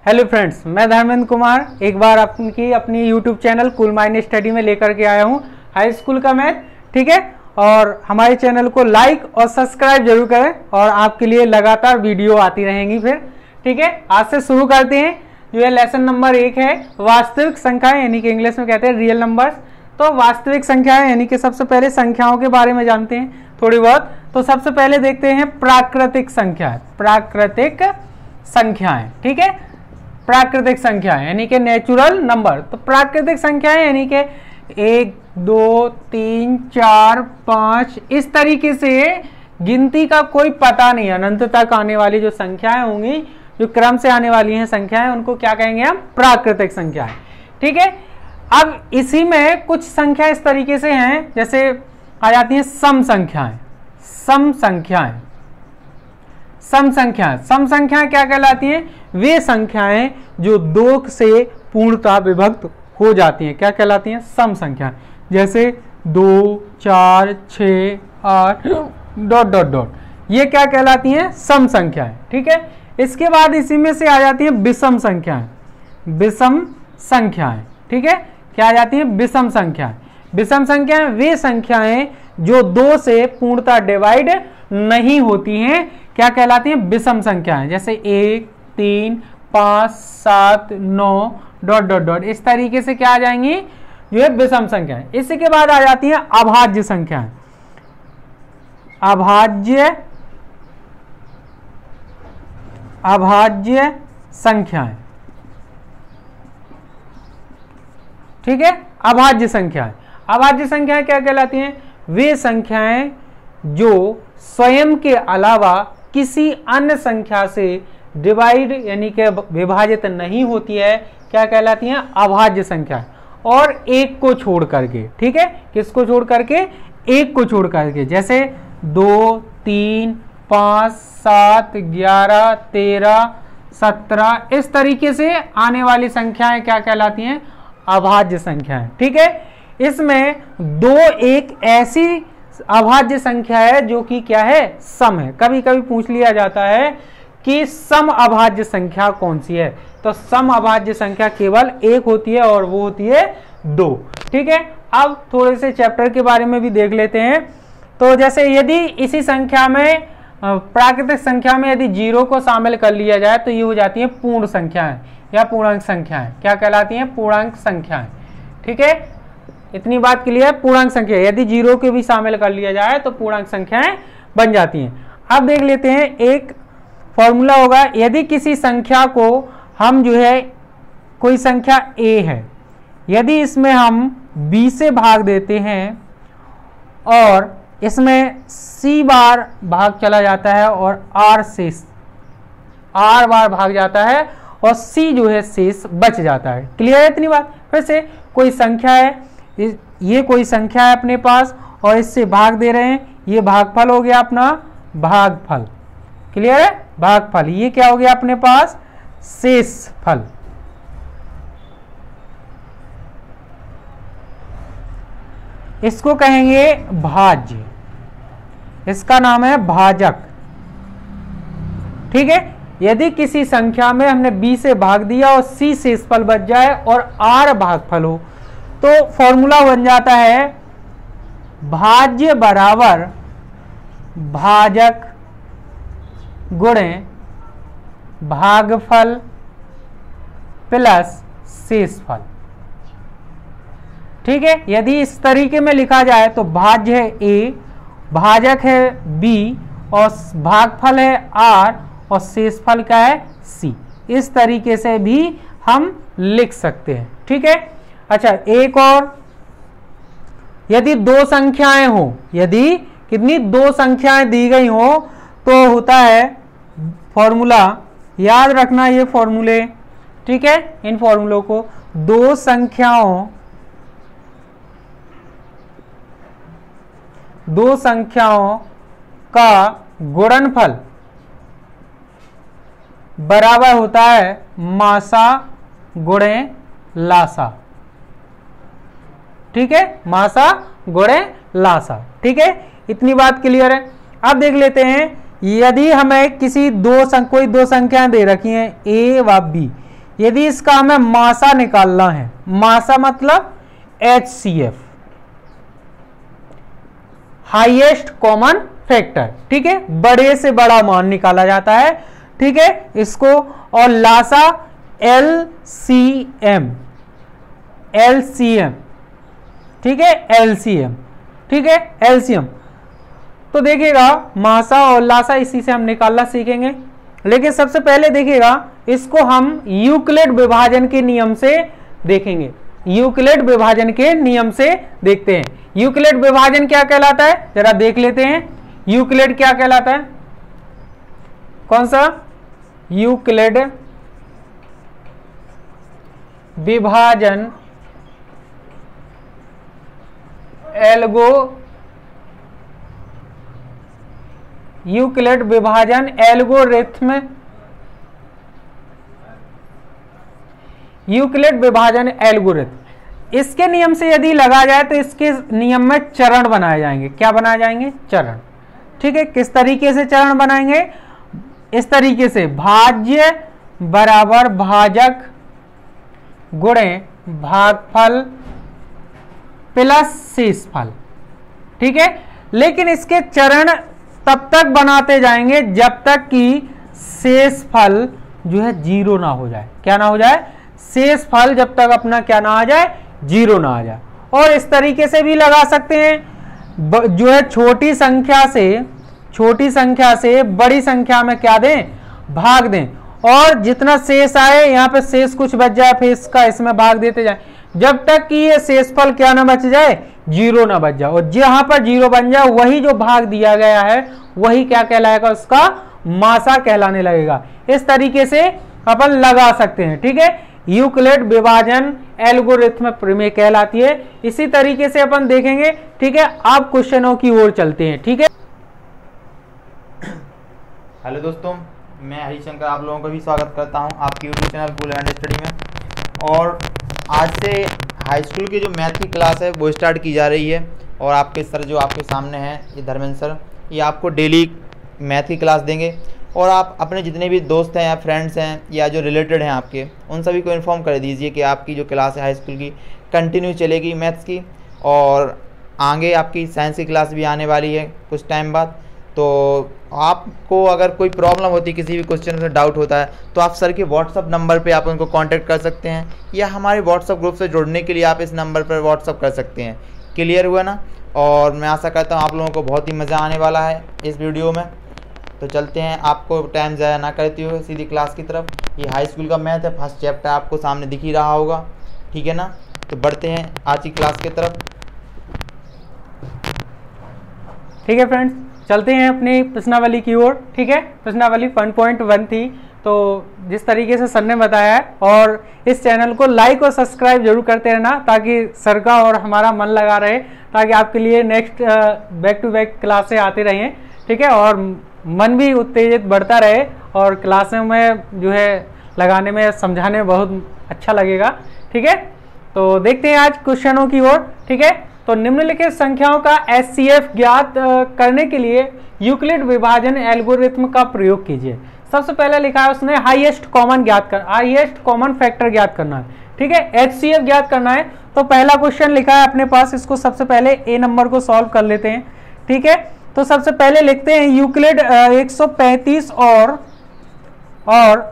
Hello friends, मैं धर्मेंद्र कुमार एक बार आपकी अपनी YouTube channel cool mind study में लेकर के आया हूं हाई स्कूल का मैथ। ठीक है, और हमारे चैनल को लाइक और सब्सक्राइब जरूर करें और आपके लिए लगातार वीडियो आती रहेंगी फिर। ठीक है, आज से शुरू करते हैं। जो है लेसन नंबर 1 है वास्तविक संख्याएं, यानी कि इंग्लिश में कहते हैं रियल नंबर्स। तो वास्तविक संख्याएं यानी कि सबसे पहले संख्याओं के बारे में जानते हैं थोड़ी बहुत। तो सबसे पहले देखते हैं प्राकृतिक संख्याएं। प्राकृतिक संख्याएं, ठीक है, प्राकृतिक संख्याएं यानी कि नेचुरल नंबर। तो प्राकृतिक संख्याएं यानी कि 1, 2, 3, 4, 5 इस तरीके से गिनती का कोई पता नहीं, अनंत तक आने वाली जो संख्याएं होंगी, जो क्रम से आने वाली हैं संख्याएं, उनको क्या कहेंगे हम? प्राकृतिक संख्याएं। ठीक है, अब इसी में कुछ संख्या इस तरीके से हैं, जैसे आ जाती हैं सम संख्याएं। सम संख्याएं, सम संख्याएं, सम संख्याएं क्या कहलाती हैं? वे संख्याएं जो 2 से पूर्णतः विभक्त हो जाती हैं, क्या कहलाती हैं? सम संख्याएं। जैसे 2, 4, 6, 8 ... ये क्या कहलाती हैं? सम संख्याएं। ठीक है, इसके बाद इसी में से आ जाती हैं विषम संख्याएं। विषम संख्याएं, ठीक है, क्या आ जाती हैं? विषम संख्याएं। विषम संख्याएं वे संख्याएं जो 2 से पूर्णतः डिवाइड नहीं होती हैं, क्या कहलाती हैं? विषम संख्याएं। जैसे 1, 3, 5, 7, 9 ... इस तरीके से क्या आ जाएंगी? जो है विषम संख्याएं। इसी के बाद आ जाती हैं अभाज्य संख्याएं। अभाज्य संख्याएं, ठीक है, अभाज्य संख्याएं। अभाज्य संख्याएं क्या कहलाती हैं? वे संख्याएं जो स्वयं के अलावा किसी अन्य संख्या से डिवाइड यानी कि विभाजित नहीं होती है, क्या कहलाती हैं? अभाज्य संख्या। और एक को छोड़ करके, ठीक है, किसको छोड़ करके? एक को छोड़ करके। जैसे 2, 3, 5, 7, 11, 13, 17 इस तरीके से आने वाली संख्याएं क्या कहलाती हैं? अभाज्य संख्याएं। ठीक है, इसमें 2 एक ऐसी अभाज्य संख्या है जो कि क्या है? सम है। कभी कभी पूछ लिया जाता है कि सम अभाज्य संख्या कौन सी है? तो सम अभाज्य संख्या केवल एक होती है और वो होती है 2। ठीक है, अब थोड़े से चैप्टर के बारे में भी देख लेते हैं। तो जैसे यदि इसी संख्या में प्राकृतिक संख्या में यदि 0 को शामिल कर लिया जाए तो ये हो जाती है पूर्ण संख्याएं या पूर्णांक संख्याएं। क्या कहलाती हैं? पूर्णांक संख्याएं। ठीक है, इतनी बात क्लियर। पूर्णांक संख्या यदि 0 को भी शामिल कर लिया जाए तो पूर्णांक संख्याएं बन जाती हैं। अब देख लेते हैं, एक फॉर्मूला होगा। यदि किसी संख्या को हम जो है, कोई संख्या a है, यदि इसमें हम b से भाग देते हैं और इसमें c बार भाग चला जाता है और r बार भाग जाता है और c जो है शेष बच जाता है। क्लियर है इतनी बात? फिर से कोई संख्या है, ये कोई संख्या है अपने पास और इससे भाग दे रहे हैं, ये भागफल हो गया अपना भागफल। क्लियर है? भागफल। ये क्या हो गया अपने पास? शेषफल। इसको कहेंगे भाज्य, इसका नाम है भाजक। ठीक है, यदि किसी संख्या में हमने b से भाग दिया और c शेषफल बच जाए और r भागफल हो तो फॉर्मूला बन जाता है भाज्य बराबर भाजक गुणे भागफल प्लस शेषफल। ठीक है, यदि इस तरीके में लिखा जाए तो भाज्य है a, भाजक है b और भागफल है r और शेषफल का है c। इस तरीके से भी हम लिख सकते हैं। ठीक है, अच्छा एक और, यदि 2 संख्याएं हो, यदि कितनी 2 संख्याएं दी गई हो तो होता है फॉर्मूला, याद रखना ये फॉर्मूले। ठीक है, इन फॉर्मूलों को 2 संख्याओं का गुणनफल बराबर होता है मासा गुणे लासा। ठीक है, मासा गुणे लासा। ठीक है, इतनी बात क्लियर है। अब देख लेते हैं, यदि हमें किसी कोई दो संख्याएं दे रखी हैं a व b, यदि इसका हमें मासा निकालना है, मासा मतलब HCF, हाईएस्ट कॉमन फैक्टर, ठीक है, बड़े से बड़ा मान निकाला जाता है, ठीक है इसको, और लासा LCM, ठीक है LCM, ठीक है LCM। तो देखिएगा मासा और लासा इसी से हम निकालना सीखेंगे, लेकिन सबसे पहले देखिएगा इसको हम यूक्लिड विभाजन के नियम से देखेंगे, यूक्लिड विभाजन के नियम से देखते हैं। यूक्लिड विभाजन क्या कहलाता है, जरा देख लेते हैं। यूक्लिड क्या कहलाता है, कौन सा, यूक्लिड विभाजन यूक्लिड विभाजन एल्गोरिथम, यूक्लिड विभाजन एल्गोरिथम, इसके नियम से यदि लगा जाए तो इसके नियम में चरण बनाए जाएंगे। क्या बनाए जाएंगे, चरण, ठीक है। किस तरीके से चरण बनाएंगे, इस तरीके से, भाज्य बराबर भाजक गुणे भागफल प्लस शेषफल, ठीक है। लेकिन इसके चरण तब तक बनाते जाएंगे जब तक कि शेषफल जो है 0 ना हो जाए। क्या ना हो जाए, शेषफल जब तक अपना क्या ना आ जाए, 0 ना आ जाए। और इस तरीके से भी लगा सकते हैं, जो है छोटी संख्या से बड़ी संख्या में क्या दें, भाग दें, और जितना शेष आए यहाँ पे शेष कुछ बच जाए, फिर इसका इसमें भाग देते जाए जब तक कि ये शेषफल क्या ना बच जाए, 0 ना बच जाए। और जहां पर 0 बन जाए वही जो भाग दिया गया है वही क्या कहलाएगा, उसका मासा कहलाने लगेगा। इस तरीके से अपन लगा सकते हैं, ठीक है। यूक्लिड विभाजन एल्गोरिथम प्रमेय कहलाती है। इसी तरीके से अपन देखेंगे, ठीक है। अब क्वेश्चनों की ओर चलते हैं, ठीक है। हेलो दोस्तों, मैं हरिशंकर आप लोगों का भी स्वागत करता हूं आपके YouTube channel cool mind study में। और आज से हाई स्कूल की जो मैथ की क्लास है वो स्टार्ट की जा रही है। और आपके सर जो आपके सामने हैं, ये धर्मेंद्र सर, ये आपको डेली मैथ की क्लास देंगे। और आप अपने जितने भी दोस्त हैं या फ्रेंड्स हैं या जो रिलेटेड हैं आपके, उन सभी को इन्फॉर्म कर दीजिए कि आपकी जो क्लास है हाई स्कूल की कंटिन्यू चलेगी मैथ्स की। और आगे आपकी साइंस की क्लास भी आने वाली है कुछ टाइम बाद। तो आपको अगर कोई प्रॉब्लम होती है, किसी भी क्वेश्चन में डाउट होता है, तो आप सर के व्हाट्सअप नंबर पे आप उनको कांटेक्ट कर सकते हैं, या हमारे व्हाट्सअप ग्रुप से जुड़ने के लिए आप इस नंबर पर व्हाट्सअप कर सकते हैं। क्लियर हुआ ना। और मैं आशा करता हूँ आप लोगों को बहुत ही मज़ा आने वाला है इस वीडियो में। तो चलते हैं, आपको टाइम ज़ाया ना करते हुए सीधी क्लास की तरफ। ये हाई स्कूल का मैथ है, फर्स्ट चैप्टर आपको सामने दिख ही रहा होगा, ठीक है ना। तो बढ़ते हैं आज की क्लास की तरफ, ठीक है फ्रेंड्स, चलते हैं अपनी प्रश्नावली की ओर, ठीक है। प्रश्नावली 1.1 थी, तो जिस तरीके से सर ने बताया है, और इस चैनल को लाइक और सब्सक्राइब जरूर करते रहना ताकि सर का और हमारा मन लगा रहे, ताकि आपके लिए नेक्स्ट बैक टू बैक क्लासें आते रहें, ठीक है। और मन भी उत्तेजित बढ़ता रहे और क्लासों में जो है लगाने में, समझाने में बहुत अच्छा लगेगा, ठीक है। तो देखते हैं आज क्वेश्चनों की ओर, ठीक है। तो निम्नलिखित संख्याओं का HCF ज्ञात करने के लिए यूक्लिड विभाजन एल्गोरिथम का प्रयोग कीजिए। सबसे पहले लिखा है उसने हाईएस्ट कॉमन फैक्टर ज्ञात करना है, ठीक है। HCF ज्ञात करना है, तो पहला क्वेश्चन लिखा है अपने पास, इसको सबसे पहले ए नंबर को सॉल्व कर लेते हैं, ठीक है। तो सबसे पहले लिखते हैं यूक्लिड 135 और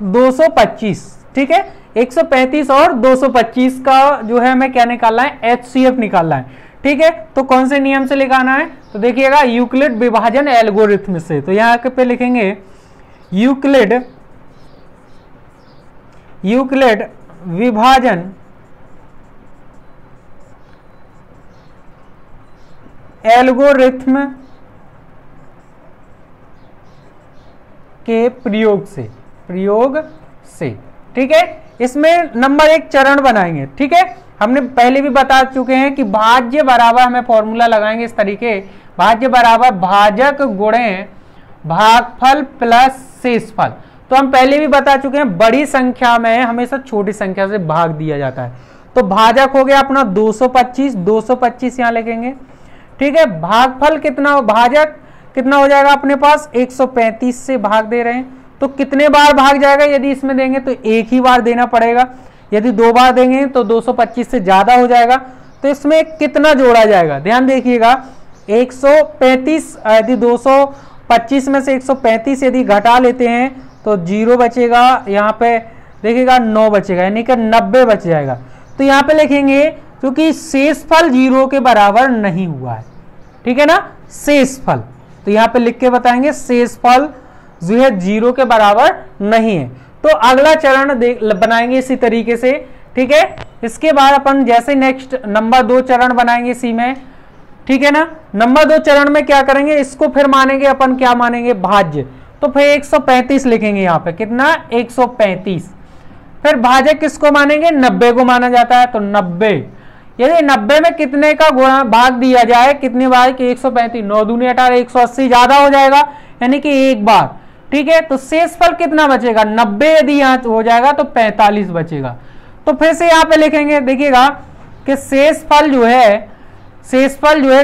225, ठीक है। 135 और 225 का जो है हमें क्या निकालना है, HCF निकालना है, ठीक है। तो कौन से नियम से लिखाना है, तो देखिएगा यूक्लिड विभाजन एल्गोरिथम से। तो यहाँ पे लिखेंगे यूक्लिड विभाजन एल्गोरिथम के प्रयोग से, ठीक है। इसमें नंबर 1 चरण बनाएंगे, ठीक है। हमने पहले भी बता चुके हैं कि भाज्य बराबर, हमें फॉर्मूला लगाएंगे इस तरीके, भाज्य बराबर भाजक गुणे भागफल प्लस शेषफल। तो हम पहले भी बता चुके हैं, बड़ी संख्या में हमेशा छोटी संख्या से भाग दिया जाता है। तो भाजक हो गया अपना 225 यहाँ लिखेंगे, ठीक है। भागफल कितना, भाजक कितना हो जाएगा अपने पास, 135 से भाग दे रहे हैं, तो कितने बार भाग जाएगा? यदि इसमें देंगे तो एक ही बार देना पड़ेगा, यदि 2 बार देंगे तो 225 से ज्यादा हो जाएगा। तो इसमें कितना जोड़ा जाएगा? ध्यान देखिएगा, 135, यदि 225 में से 135 यदि घटा लेते हैं तो 0 बचेगा, यहाँ पे देखिएगा 9 बचेगा, यानी कि 90 बच जाएगा। तो यहाँ पे लिखेंगे क्योंकि शेषफल 0 के बराबर नहीं हुआ है, ठीक है ना, शेषफल। तो यहाँ पे लिख के बताएंगे शेषफल जो है 0 के बराबर नहीं है। तो अगला चरण बनाएंगे इसी तरीके से, ठीक है। इसके बाद अपन जैसे नेक्स्ट नंबर 2 चरण बनाएंगे इसी में, ठीक है ना। नंबर 2 चरण में क्या करेंगे, इसको फिर मानेंगे अपन, क्या मानेंगे, भाज्य। तो फिर 135 लिखेंगे यहाँ पे, कितना, 135। फिर भाजक किसको मानेंगे, 90 को माना जाता है, तो 90। यदि 90 में कितने का गुणा भाग दिया जाए, कितने बार कि 135, 9 दूनी 18, 180 ज्यादा हो जाएगा, यानी कि एक बार, ठीक है। तो शेषफल कितना बचेगा, 90 यदि यहाँ हो जाएगा तो 45 बचेगा। तो फिर से यहाँ पे लिखेंगे, देखिएगा कि शेषफल जो है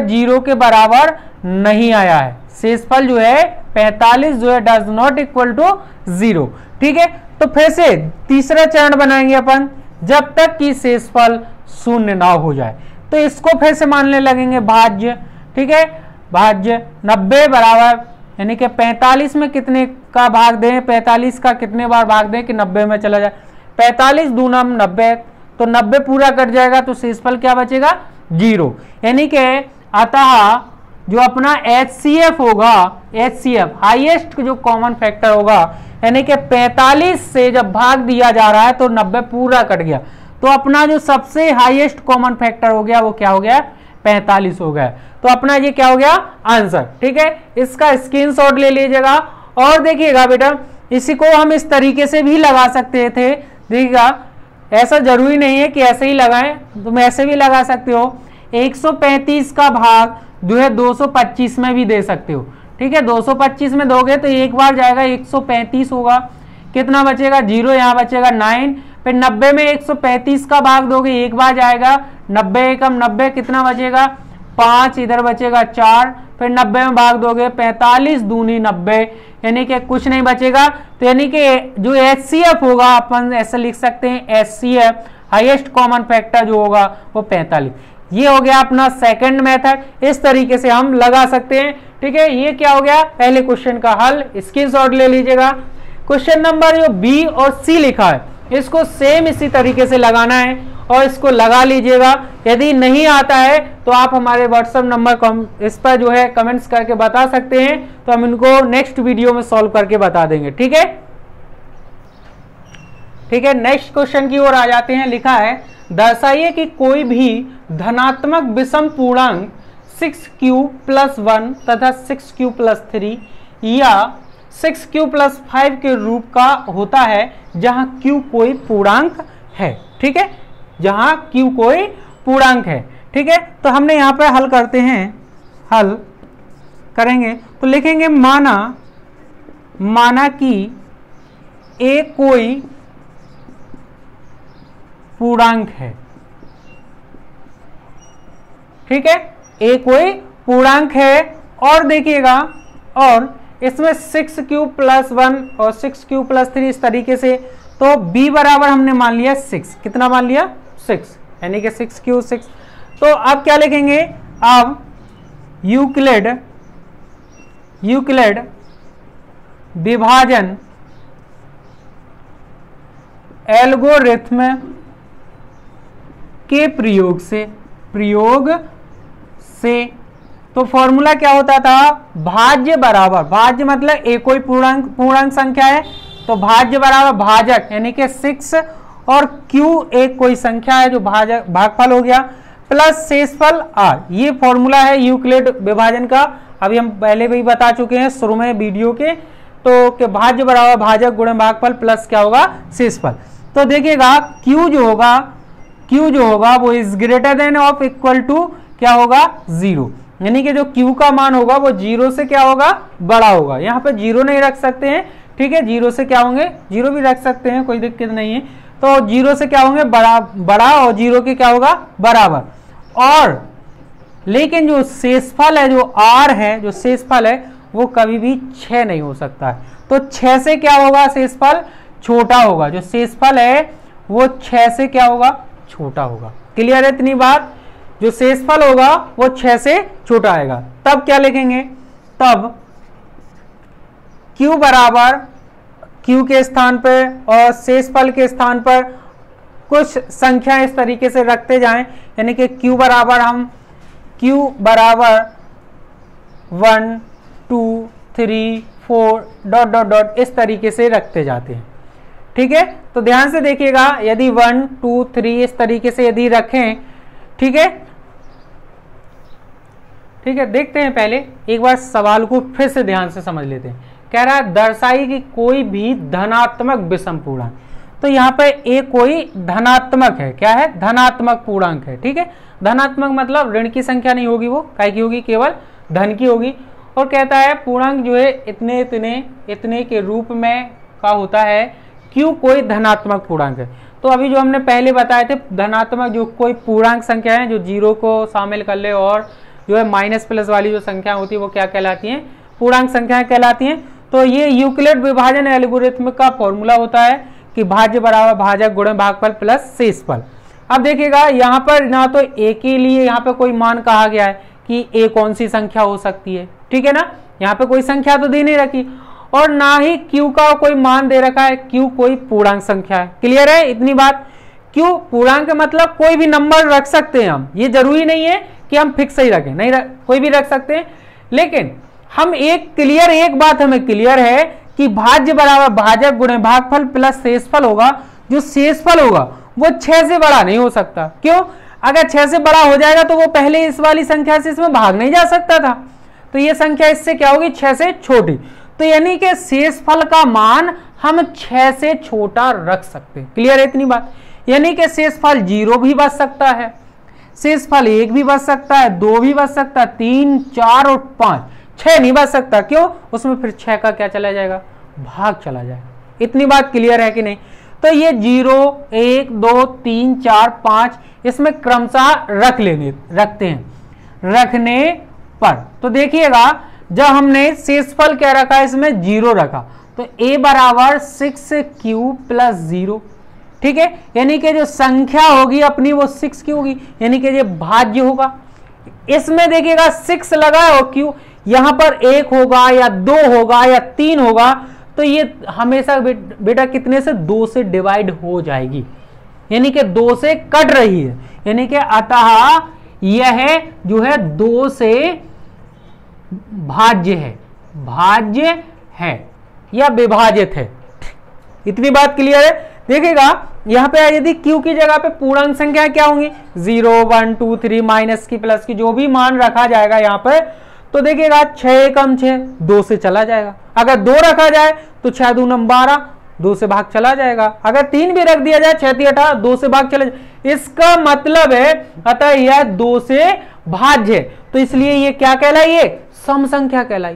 0 के बराबर नहीं आया है, शेषफल जो है 45 जो है डज नॉट इक्वल टू 0, ठीक है। तो फिर से तीसरा चरण बनाएंगे अपन, जब तक कि शेषफल 0 ना हो जाए। तो इसको फिर से मानने लगेंगे भाज्य, ठीक है। भाज्य 90 बराबर, यानी कि 45 में कितने का भाग दें, 45 का कितने बार भाग दें कि 90 में चला जाए, 45 दूनम 90, तो 90 पूरा कट जाएगा, तो शेषफल क्या बचेगा, 0। यानी कि अतः जो अपना HCF होगा, HCF हाईएस्ट जो कॉमन फैक्टर होगा, यानी कि 45 से जब भाग दिया जा रहा है तो 90 पूरा कट गया, तो अपना जो सबसे हाईएस्ट कॉमन फैक्टर हो गया वो क्या हो गया, 45 हो गया। तो अपना ये क्या हो गया, आंसर, ठीक है। इसका स्क्रीनशॉट ले लीजिएगा। और देखिएगा बेटा, इसी को हम इस तरीके से भी लगा सकते थे, देखिएगा, ऐसा जरूरी नहीं है कि ऐसे ही लगाएं, तुम ऐसे भी लगा सकते हो। 135 का भाग जो है 225 में भी दे सकते हो, ठीक है। 225 में दोगे तो एक बार जाएगा, 135 होगा, कितना बचेगा, 0 यहाँ बचेगा 9। फिर 90 में 135 का भाग दोगे, एक बार जाएगा, 90 एकम 90, कितना बचेगा, 5, इधर बचेगा 4। फिर 90 में भाग दोगे, 45 दूनी 90, यानी कि कुछ नहीं बचेगा। तो यानी कि जो HCF होगा, अपन ऐसे लिख सकते हैं, HCF हाईएस्ट कॉमन फैक्टर जो होगा वो 45। ये हो गया अपना सेकंड मेथड, इस तरीके से हम लगा सकते हैं, ठीक है। ये क्या हो गया, पहले क्वेश्चन का हल, स्क्रीनशॉट ले लीजिएगा। क्वेश्चन नंबर जो B और C लिखा है, इसको सेम इसी तरीके से लगाना है और इसको लगा लीजिएगा। यदि नहीं आता है तो आप हमारे व्हाट्सएप नंबर इस पर जो है कमेंट्स करके बता सकते हैं, तो हम इनको नेक्स्ट वीडियो में सॉल्व करके बता देंगे, ठीक है। ठीक है, नेक्स्ट क्वेश्चन की ओर आ जाते हैं। लिखा है, दर्शाइए कि कोई भी धनात्मक विषम पूर्णांक 6q + 1 तथा 6q + 3 या 6q + 5 के रूप का होता है जहां q कोई पूर्णांक है, ठीक है, जहां q कोई पूर्णांक है, ठीक है। तो हमने यहां पर हल करते हैं, हल करेंगे तो लिखेंगे माना कि a कोई पूर्णांक है, ठीक है, a कोई पूर्णांक है। और देखिएगा, और इसमें 6q + 1 और 6q + 3 इस तरीके से, तो b बराबर हमने मान लिया 6, कितना मान लिया 6, यानी कि 6q 6। तो अब क्या लिखेंगे, अब यूक्लिड विभाजन एल्गोरिथ्म के प्रयोग से तो फॉर्मूला क्या होता था, भाज्य बराबर, भाज्य मतलब एक कोई पूर्णांक संख्या है तो भाज्य बराबर भाजक, यानी कि 6 और q एक कोई संख्या है जो भागफल हो गया, प्लस शेषफल r। ये फॉर्मूला है यूक्लिड विभाजन का, अभी हम पहले भी बता चुके हैं शुरू में वीडियो के, तो कि भाज्य बराबर भाजक गुणा भागफल प्लस क्या होगा, शेषफल। तो देखिएगा q जो होगा वो is greater than of equal to क्या होगा 0, यानी कि जो q का मान होगा वो 0 से क्या होगा, बड़ा होगा। यहाँ पे 0 नहीं रख सकते हैं, ठीक है, 0 से क्या होंगे, 0 भी रख सकते हैं, कोई दिक्कत नहीं है। तो 0 से क्या होंगे, बड़ा और 0 के क्या होगा, बराबर। और लेकिन जो शेषफल है, जो r है, जो शेषफल है वो कभी भी 6 नहीं हो सकता है। तो 6 से क्या होगा, शेषफल छोटा होगा। जो शेषफल है वो 6 से क्या होगा, छोटा होगा। क्लियर है इतनी बात। जो शेषफल होगा वो 6 से छोटा आएगा। तब क्या लिखेंगे, तब q बराबर q के स्थान पर और शेषफल के स्थान पर कुछ संख्या इस तरीके से रखते जाएं, यानी कि q बराबर हम q बराबर 1 2 3 4 डॉट डॉट डॉट इस तरीके से रखते जाते हैं। ठीक है, तो ध्यान से देखिएगा, यदि 1 2 3 इस तरीके से यदि रखें, ठीक है, ठीक है, देखते हैं पहले एक बार सवाल को फिर से ध्यान से समझ लेते हैं। कह रहा है दर्शाई कि कोई भी धनात्मक विषम पूर्णांक, तो यहाँ पे ए कोई धनात्मक है, क्या है, धनात्मक पूर्णांक है। ठीक है, धनात्मक मतलब ऋण की संख्या नहीं होगी, वो काय की होगी, केवल धन की होगी। और कहता है पूर्णांक जो है इतने इतने इतने के रूप में का होता है, क्यों कोई धनात्मक पूर्णांक है। तो अभी जो हमने पहले बताए थे धनात्मक जो कोई पूर्णांक संख्या है जो 0 को शामिल कर ले और जो है माइनस प्लस वाली जो संख्या होती है वो क्या कहलाती हैं, पूर्णांक संख्याएं कहलाती हैं। तो ये यूक्लिड विभाजन एल्गोरिथम का फॉर्मूला होता है कि भाज्य बराबर भाजक गुणन भागफल प्लस शेषफल। अब देखिएगा यहाँ पर ना तो a के लिए यहाँ पे कोई मान कहा गया है कि a कौन सी संख्या हो सकती है, ठीक है ना, यहाँ पे कोई संख्या तो दे नहीं रखी, और ना ही q का कोई मान दे रखा है, q कोई पूर्णांक संख्या है। क्लियर है इतनी बात। q पूर्णांक मतलब कोई भी नंबर रख सकते हैं हम, ये जरूरी नहीं है कि हम फिक्स ही रखें, नहीं कोई भी रख सकते हैं। लेकिन हम एक बात हमें क्लियर है कि भाज्य बराबर भाजक गुणे भागफल प्लस शेषफल होगा। जो शेषफल होगा वो 6 से बड़ा नहीं हो सकता। क्यों, अगर 6 से बड़ा हो जाएगा तो वो पहले इस वाली संख्या से इसमें भाग नहीं जा सकता था, तो ये संख्या इससे क्या होगी, 6 से छोटी। तो यानी कि शेषफल का मान हम 6 से छोटा रख सकते हैं। क्लियर है इतनी बात। यानी कि शेषफल 0 भी बच सकता है, शेषफल 1 भी बच सकता है, 2 भी बच सकता है, 3 4 और 5, 6 नहीं बच सकता। क्यों, उसमें फिर 6 का क्या चला जाएगा, भाग चला जाएगा। इतनी बात क्लियर है कि नहीं। तो ये 0 1 2 3 4 5 इसमें क्रमशः रखते हैं रखने पर। तो देखिएगा जब हमने शेषफल क्या रखा है, इसमें 0 रखा, तो a बराबर 6q प्लस 0। ठीक है, यानी कि जो संख्या होगी अपनी वो 6 की होगी, यानी कि ये भाज्य होगा। इसमें देखिएगा 6 लगा और q, यहां पर 1 होगा या 2 होगा या 3 होगा, तो ये हमेशा बेटा कितने से, 2 से डिवाइड हो जाएगी, यानी कि 2 से कट रही है। यानी कि अतः यह जो है 2 से भाज्य है या विभाजित है। इतनी बात क्लियर है। देखिएगा यहां पे यदि q की जगह पे पूर्णांक संख्या क्या होंगी, 0 1 2 3 माइनस की प्लस की जो भी मान रखा जाएगा यहाँ पे, तो देखिएगा 6 कम 6 2 से चला जाएगा। अगर 2 रखा जाए तो 6 2 12 2 से भाग चला जाएगा। अगर 3 भी रख दिया जाए 6 3 18 2 से भाग चला जाए। इसका मतलब है अतः यह 2 से भाज्य है, तो इसलिए ये क्या कहलाई, ये सम संख्या कहलाई।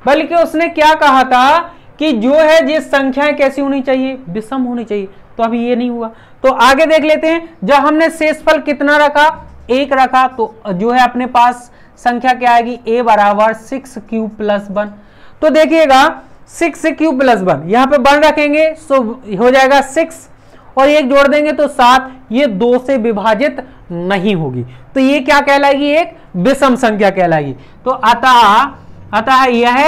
बल्कि उसने क्या कहा था कि जो है ये संख्याएं कैसी होनी चाहिए, विषम होनी चाहिए, तो अभी ये नहीं हुआ। तो आगे देख लेते हैं। जब हमने शेषफल कितना रखा, 1 रखा, तो जो है अपने पास संख्या क्या आएगी, a बराबर 6q प्लस 1। तो देखिएगा 6q प्लस 1, यहाँ पे 1 रखेंगे तो हो जाएगा 6 और 1 जोड़ देंगे तो 7। ये 2 से विभाजित नहीं होगी, तो ये क्या कहलाएगी, एक विषम संख्या कहलाएगी। तो अतः यह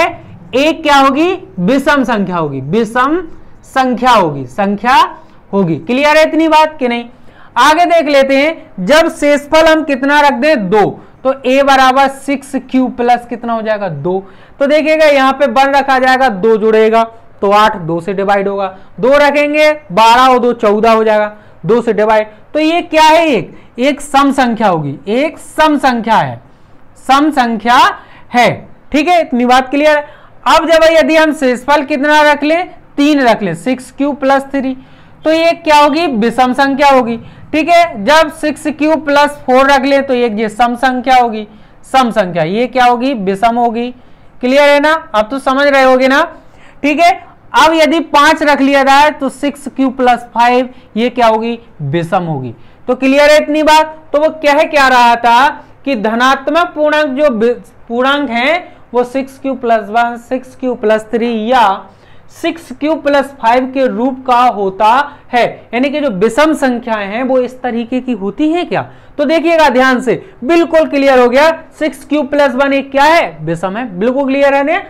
एक क्या होगी, विषम संख्या होगी, विषम संख्या होगी। क्लियर है इतनी बात कि नहीं। आगे देख लेते हैं। जब शेषफल हम कितना रख दें, 2, तो a बराबर 6q प्लस कितना हो जाएगा, 2। तो देखिएगा यहाँ पे 1 रखा जाएगा, 2 जुड़ेगा तो 8, 2 से डिवाइड होगा। 2 रखेंगे 12 और 2 14 हो जाएगा, 2 से डिवाइड। तो ये क्या है, एक सम संख्या होगी, एक सम संख्या है। ठीक है, इतनी बात क्लियर है। अब जब यदि हम शेषफल कितना रख ले, 3 रख ले, 6q प्लस 3, तो ये क्या होगी, विषम संख्या होगी। ठीक है, जब 6q प्लस 4 रख ले तो ये सम संख्या होगी, सम संख्या, ये क्या होगी, विषम होगी। क्लियर है ना, अब तो समझ रहे होगे ना। ठीक है, अब यदि 5 रख लिया जाए तो 6q प्लस 5 ये क्या होगी, विषम होगी। तो क्लियर है इतनी बात। तो वो क्या रहा था कि धनात्मक पूर्णांक जो पूर्णांक हैं वो 6q+1, 6q+3 या 6q+5 के रूप का होता है। यानी कि जो विषम संख्याएं हैं वो इस तरीके की होती हैं क्या? तो देखिएगा ध्यान से, बिल्कुल क्लियर हो गया। 6q+1 एक क्या है? विषम है, बिल्कुल क्लियर है ना।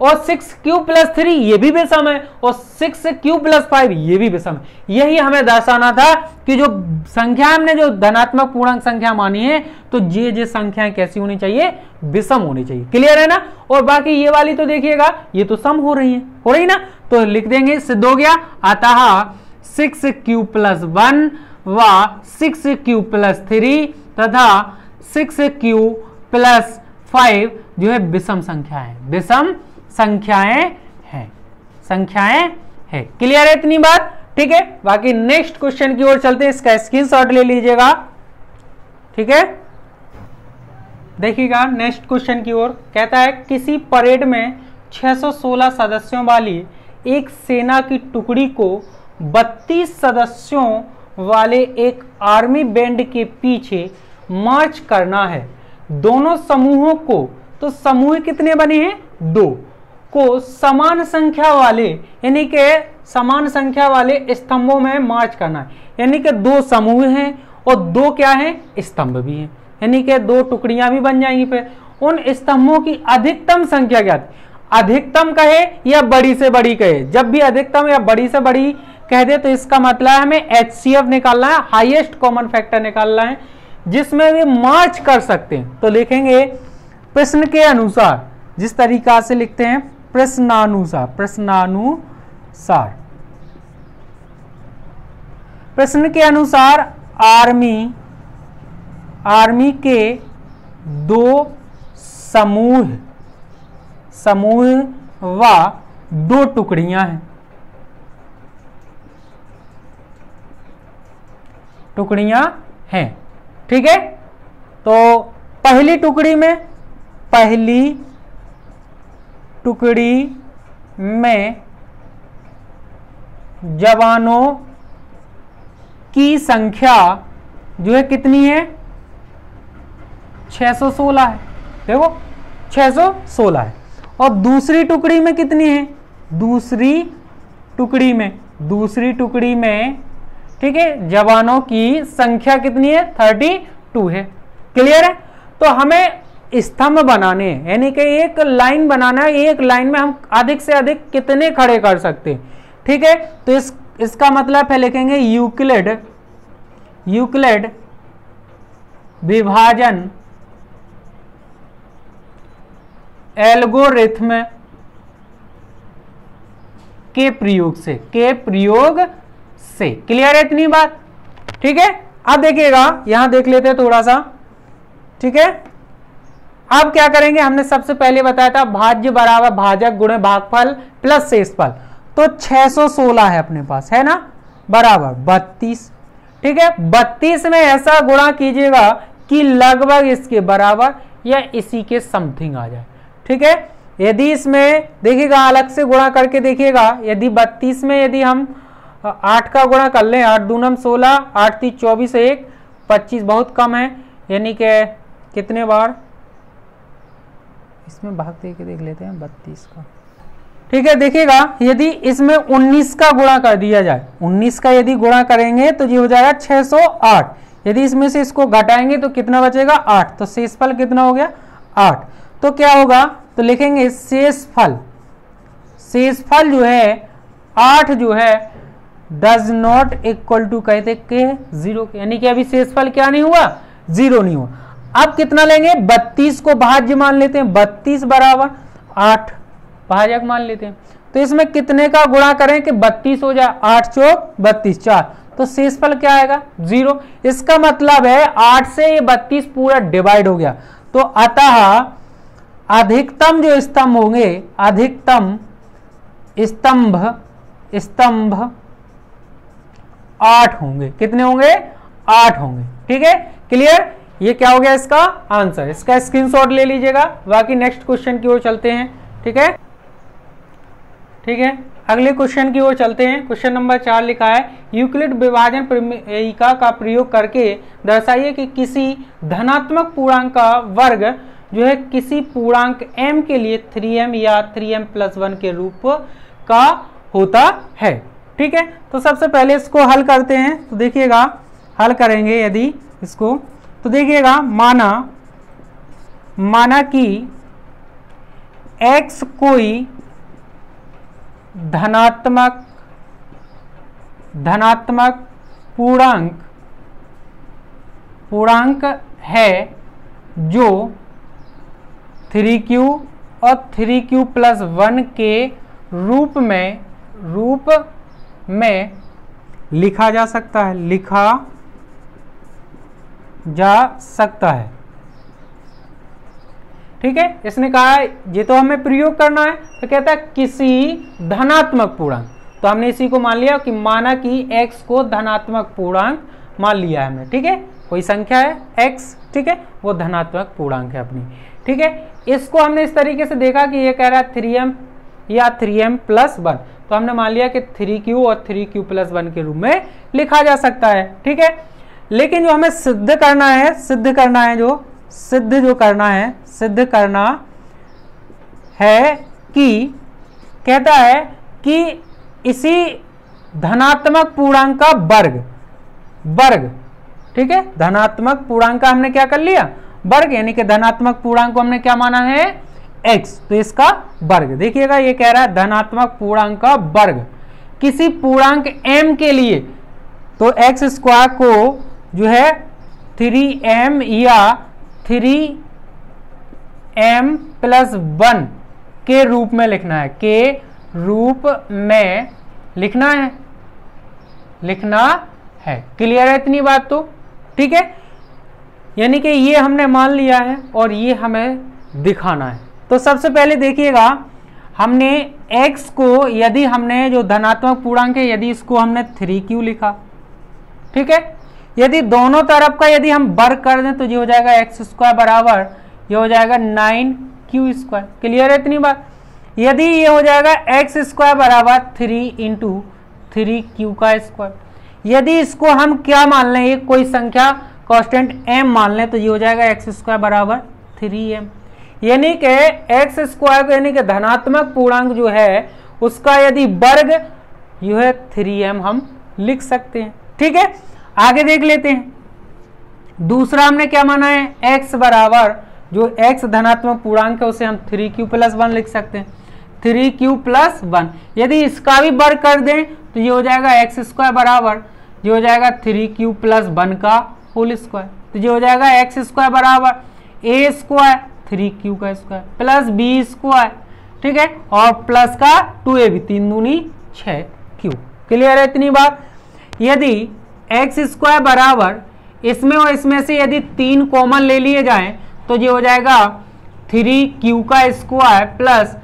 और 6q+3 ये भी विषम है और 6q+5 ये भी विषम है। यही हमें दर्शाना था कि जो संख्या हमने जो धनात्मक पूर्णांक संख्या मानी है तो ये संख्याएं कैसी होनी चाहिए? विषम होनी चाहिए। क्लियर है ना। और बाकी ये वाली तो देखिएगा ये तो सम हो रही है, हो रही ना, तो लिख देंगे, सिद्ध हो गया। अतः 6q+1 व 6q+3 तथा 6q+5 जो है विषम संख्याएं, विषम संख्याएं हैं, संख्याएं हैं। क्लियर है इतनी बात? ठीक है, बाकी नेक्स्ट क्वेश्चन की ओर चलते हैं, इसका स्क्रीनशॉट ले लीजिएगा। ठीक है, देखिएगा नेक्स्ट क्वेश्चन की ओर। कहता है किसी परेड में 616 सदस्यों वाली एक सेना की टुकड़ी को 32 सदस्यों वाले एक आर्मी बैंड के पीछे मार्च करना है। दोनों समूहों को, तो समूह कितने बने हैं? 2 को समान संख्या वाले, यानी कि समान संख्या वाले स्तंभों में मार्च करना है। यानी कि 2 समूह हैं और 2 क्या हैं? स्तंभ भी हैं, यानी कि 2 टुकड़ियां भी बन जाएंगी। फिर उन स्तंभों की अधिकतम संख्या क्या थी? अधिकतम कहे या बड़ी से बड़ी कहे? जब भी अधिकतम या बड़ी से बड़ी कह दे तो इसका मतलब है हमें HCF निकालना है, हाईएस्ट कॉमन फैक्टर निकालना है, जिसमें वे मार्च कर सकते हैं। तो लिखेंगे प्रश्न के अनुसार, जिस तरीका से लिखते हैं प्रश्नानुसार, प्रश्नानुसार, प्रश्न के अनुसार आर्मी के 2 समूह व 2 टुकड़ियां हैं, ठीक है। तो पहली टुकड़ी में जवानों की संख्या जो है कितनी है? 616 है, देखो 616 है। और दूसरी टुकड़ी में कितनी है? दूसरी टुकड़ी में ठीक है, जवानों की संख्या कितनी है? 32 है। क्लियर है। तो हमें स्तंभ बनाने हैं, यानी कि एक लाइन बनाना है। एक लाइन में हम अधिक से अधिक कितने खड़े कर सकते हैं? ठीक है, तो इसका मतलब है लिखेंगे यूक्लिड विभाजन एल्गोरिथ्म के प्रयोग से। क्लियर है इतनी बात? ठीक है, अब देखिएगा यहां देख लेते हैं थोड़ा सा। ठीक है, अब क्या करेंगे? हमने सबसे पहले बताया था भाज्य बराबर भाजक गुणे भागफल प्लस शेषफल। तो 616 है अपने पास, है ना, बराबर 32। ठीक है, 32 में ऐसा गुणा कीजिएगा कि लगभग इसके बराबर या इसी के समथिंग आ जाए। ठीक है, यदि इसमें देखिएगा अलग से गुणा करके देखिएगा, यदि 32 में यदि हम 8 का गुणा कर लें, 8 दूनम 16, 8 3 24, 1 25, बहुत कम है, यानी कि कितने बार इसमें भाग दे के देख लेते हैं 32 का। ठीक है, देखिएगा यदि इसमें 19 का गुणा कर दिया जाए, 19 का यदि गुणा करेंगे तो ये हो जाएगा 608। यदि इसमें से इसको घटाएंगे तो कितना बचेगा? 8। तो शेषफल कितना हो गया? 8। तो क्या होगा? तो लिखेंगे शेषफल जो है 8 जो है डज नॉट इक्वल टू कहते के 0, यानी कि अभी शेषफल क्या नहीं हुआ? 0 नहीं हुआ। अब कितना लेंगे? 32 को भाज्य मान लेते हैं, 32 बराबर 8 भाजक मान लेते हैं। तो इसमें कितने का गुणा करें कि 32 हो जाए? 8 चौक 32, 4। तो शेषफल क्या आएगा? 0। इसका मतलब है 8 से ये 32 पूरा डिवाइड हो गया। तो अतः अधिकतम जो स्तंभ होंगे, अधिकतम स्तंभ 8 होंगे। कितने होंगे? 8 होंगे। ठीक है, क्लियर? ये क्या हो गया इसका आंसर। इसका स्क्रीनशॉट ले लीजिएगा। बाकी नेक्स्ट क्वेश्चन की ओर चलते हैं। ठीक है, ठीक है, अगले क्वेश्चन की ओर चलते हैं। क्वेश्चन नंबर 4 लिखा है यूक्लिड विभाजन प्रमेयिका का प्रयोग करके दर्शाइए कि किसी धनात्मक पूर्णांक का वर्ग जो है किसी पूर्णांक m के लिए 3m या 3m+1 के रूप का होता है। ठीक है, तो सबसे पहले इसको हल करते हैं। तो देखिएगा, हल करेंगे यदि इसको, तो देखिएगा, माना कि x कोई धनात्मक पूर्णांक है जो 3q और 3q+1 के रूप में लिखा जा सकता है, ठीक है। इसने कहा ये तो हमें प्रयोग करना है, तो कहता है किसी धनात्मक पूर्णांक, तो हमने इसी को मान लिया कि माना कि x को धनात्मक पूर्णांक मान लिया है हमने, ठीक है। कोई संख्या है x, ठीक है, वो धनात्मक पूर्णांक है अपनी, ठीक है। इसको हमने इस तरीके से देखा कि ये कह रहा है 3m या 3m+1, तो हमने मान लिया कि 3q और 3q+1 के रूप में लिखा जा सकता है, ठीक है। लेकिन जो हमें सिद्ध करना है कि कहता है कि इसी धनात्मक पूर्णांक का वर्ग, ठीक है। धनात्मक पूर्णांक का हमने क्या कर लिया, वर्ग, यानी कि धनात्मक पूर्णांक को हमने क्या माना है, x, तो इसका वर्ग। देखिएगा, ये कह रहा है धनात्मक पूर्णांक का वर्ग किसी पूर्णांक m के लिए, तो x² को जो है 3m या 3m+1 के रूप में लिखना है, क्लियर है इतनी बात तो, ठीक है। यानी कि ये हमने मान लिया है और ये हमें दिखाना है। तो सबसे पहले देखिएगा, हमने x को, यदि हमने जो धनात्मक पूर्णांक है, यदि इसको हमने 3q लिखा, ठीक है। यदि दोनों तरफ का यदि हम वर्ग कर दें तो ये हो जाएगा x² बराबर, ये हो जाएगा 9q², क्लियर है इतनी बात। यदि ये हो जाएगा x² बराबर 3 × 3q², यदि इसको हम क्या मान लें, एक कोई संख्या कांस्टेंट m मान लें, तो ये हो जाएगा x² बराबर 3m, यानी कि x² को, यानी कि धनात्मक पूर्णांक जो है उसका यदि वर्ग जो है 3m हम लिख सकते हैं, ठीक है। आगे देख लेते हैं, दूसरा हमने क्या माना है, x बराबर, जो x धनात्मक पूर्णांक है उसे हम 3q+1 लिख सकते हैं, 3q+1। यदि इसका भी वर्ग कर दें तो ये हो जाएगा x² बराबर, ये हो जाएगा 3q+1 का होल स्क्वायर, तो ये हो जाएगा x² बराबर a² 3q² प्लस b², ठीक है, और प्लस का 2a भी, 3 दूनी 6q, क्लियर है इतनी बात। यदि x² बराबर इसमें और इसमें से यदि 3 कॉमन ले लिए जाएं तो ये हो जाएगा 3q² प्लस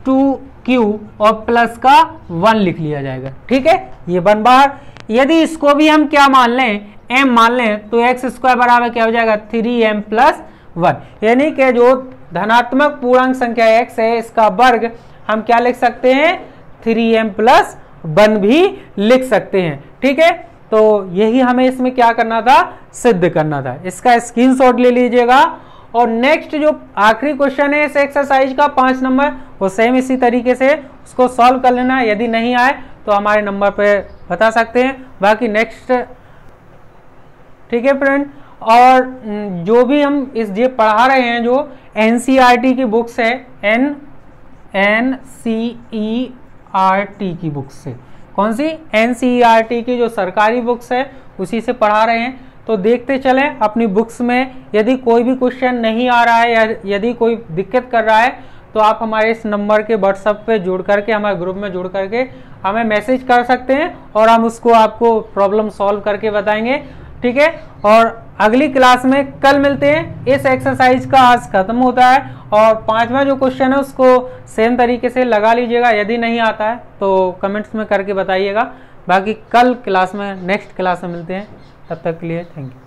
2q और प्लस का 1 लिख लिया जाएगा, ठीक है, ये बन बाहर। यदि इसको भी हम क्या मान लें, m मान लें, तो x² बराबर क्या हो जाएगा 3m+1, यानी कि जो धनात्मक पूर्णांक संख्या x है इसका वर्ग हम क्या लिख सकते हैं, 3m+1 भी लिख सकते हैं, ठीक है। तो यही हमें इसमें क्या करना था, सिद्ध करना था। इसका स्क्रीनशॉट ले लीजिएगा। और नेक्स्ट जो आखिरी क्वेश्चन है इस एक्सरसाइज का 5 नंबर, वो सेम इसी तरीके से उसको सॉल्व कर लेना है। यदि नहीं आए तो हमारे नंबर पे बता सकते हैं। बाकी नेक्स्ट, ठीक है फ्रेंड। और जो भी हम ये पढ़ा रहे हैं, जो NCERT की बुक्स है, NCERT की बुक्स से, कौन सी, NCERT की जो सरकारी बुक्स है उसी से पढ़ा रहे हैं। तो देखते चलें अपनी बुक्स में, यदि कोई भी क्वेश्चन नहीं आ रहा है या यदि कोई दिक्कत कर रहा है तो आप हमारे इस नंबर के व्हाट्सएप पे जुड़ करके, हमारे ग्रुप में जुड़ करके हमें मैसेज कर सकते हैं और हम उसको आपको प्रॉब्लम सॉल्व करके बताएंगे, ठीक है। और अगली क्लास में कल मिलते हैं। इस एक्सरसाइज का आज खत्म होता है और 5वां जो क्वेश्चन है उसको सेम तरीके से लगा लीजिएगा। यदि नहीं आता है तो कमेंट्स में करके बताइएगा। बाकी कल क्लास में, नेक्स्ट क्लास में मिलते हैं। तब तक के लिए थैंक यू।